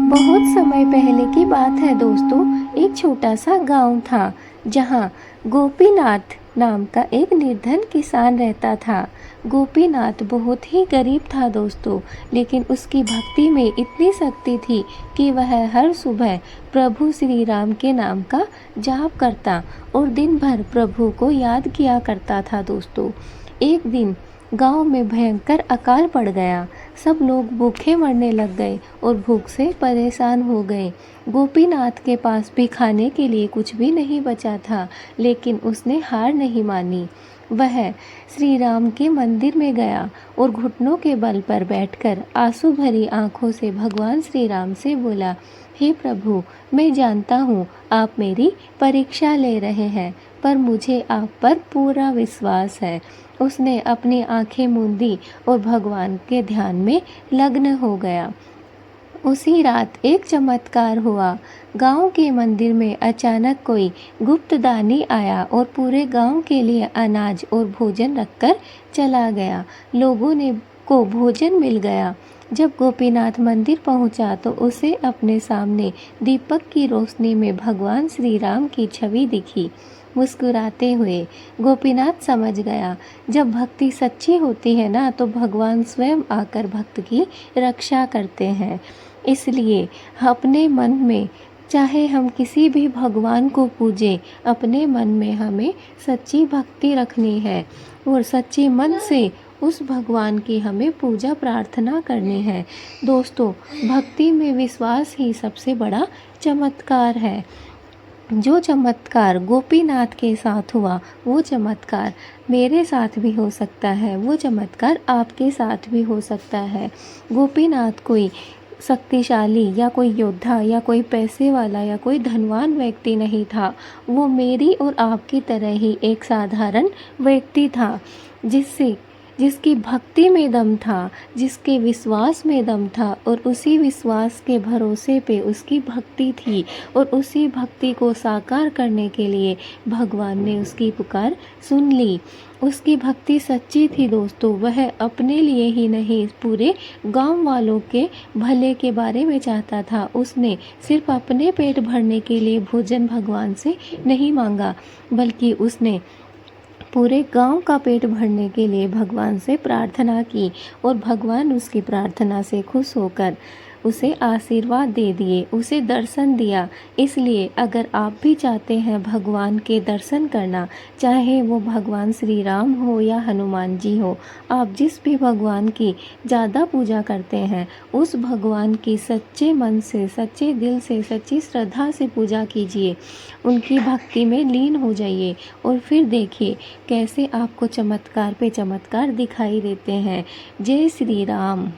बहुत समय पहले की बात है दोस्तों। एक छोटा सा गांव था जहां गोपीनाथ नाम का एक निर्धन किसान रहता था। गोपीनाथ बहुत ही गरीब था दोस्तों, लेकिन उसकी भक्ति में इतनी शक्ति थी कि वह हर सुबह प्रभु श्री राम के नाम का जाप करता और दिन भर प्रभु को याद किया करता था दोस्तों। एक दिन गांव में भयंकर अकाल पड़ गया। सब लोग भूखे मरने लग गए और भूख से परेशान हो गए। गोपीनाथ के पास भी खाने के लिए कुछ भी नहीं बचा था, लेकिन उसने हार नहीं मानी। वह श्री राम के मंदिर में गया और घुटनों के बल पर बैठकर आंसू भरी आंखों से भगवान श्री राम से बोला, हे प्रभु, मैं जानता हूँ आप मेरी परीक्षा ले रहे हैं, पर मुझे आप पर पूरा विश्वास है। उसने अपनी आंखें मूंदी और भगवान के ध्यान में लग्न हो गया। उसी रात एक चमत्कार हुआ। गांव के मंदिर में अचानक कोई गुप्तदानी आया और पूरे गांव के लिए अनाज और भोजन रखकर चला गया। लोगों ने को भोजन मिल गया। जब गोपीनाथ मंदिर पहुंचा तो उसे अपने सामने दीपक की रोशनी में भगवान श्री राम की छवि दिखी। मुस्कुराते हुए गोपीनाथ समझ गया, जब भक्ति सच्ची होती है ना, तो भगवान स्वयं आकर भक्त की रक्षा करते हैं। इसलिए अपने मन में, चाहे हम किसी भी भगवान को पूजें, अपने मन में हमें सच्ची भक्ति रखनी है और सच्चे मन से उस भगवान की हमें पूजा प्रार्थना करनी है। दोस्तों, भक्ति में विश्वास ही सबसे बड़ा चमत्कार है। जो चमत्कार गोपीनाथ के साथ हुआ, वो चमत्कार मेरे साथ भी हो सकता है, वो चमत्कार आपके साथ भी हो सकता है। गोपीनाथ कोई शक्तिशाली या कोई योद्धा या कोई पैसे वाला या कोई धनवान व्यक्ति नहीं था। वो मेरी और आपकी तरह ही एक साधारण व्यक्ति था, जिसकी भक्ति में दम था, जिसके विश्वास में दम था, और उसी विश्वास के भरोसे पे उसकी भक्ति थी, और उसी भक्ति को साकार करने के लिए भगवान ने उसकी पुकार सुन ली। उसकी भक्ति सच्ची थी दोस्तों। वह अपने लिए ही नहीं, पूरे गांव वालों के भले के बारे में चाहता था। उसने सिर्फ अपने पेट भरने के लिए भोजन भगवान से नहीं मांगा, बल्कि उसने पूरे गांव का पेट भरने के लिए भगवान से प्रार्थना की, और भगवान उसकी प्रार्थना से खुश होकर उसे आशीर्वाद दे दिए, उसे दर्शन दिया। इसलिए अगर आप भी चाहते हैं भगवान के दर्शन करना, चाहे वो भगवान श्री राम हो या हनुमान जी हो, आप जिस भी भगवान की ज़्यादा पूजा करते हैं, उस भगवान की सच्चे मन से, सच्चे दिल से, सच्ची श्रद्धा से पूजा कीजिए। उनकी भक्ति में लीन हो जाइए और फिर देखिए कैसे आपको चमत्कार पे चमत्कार दिखाई देते हैं। जय श्री राम।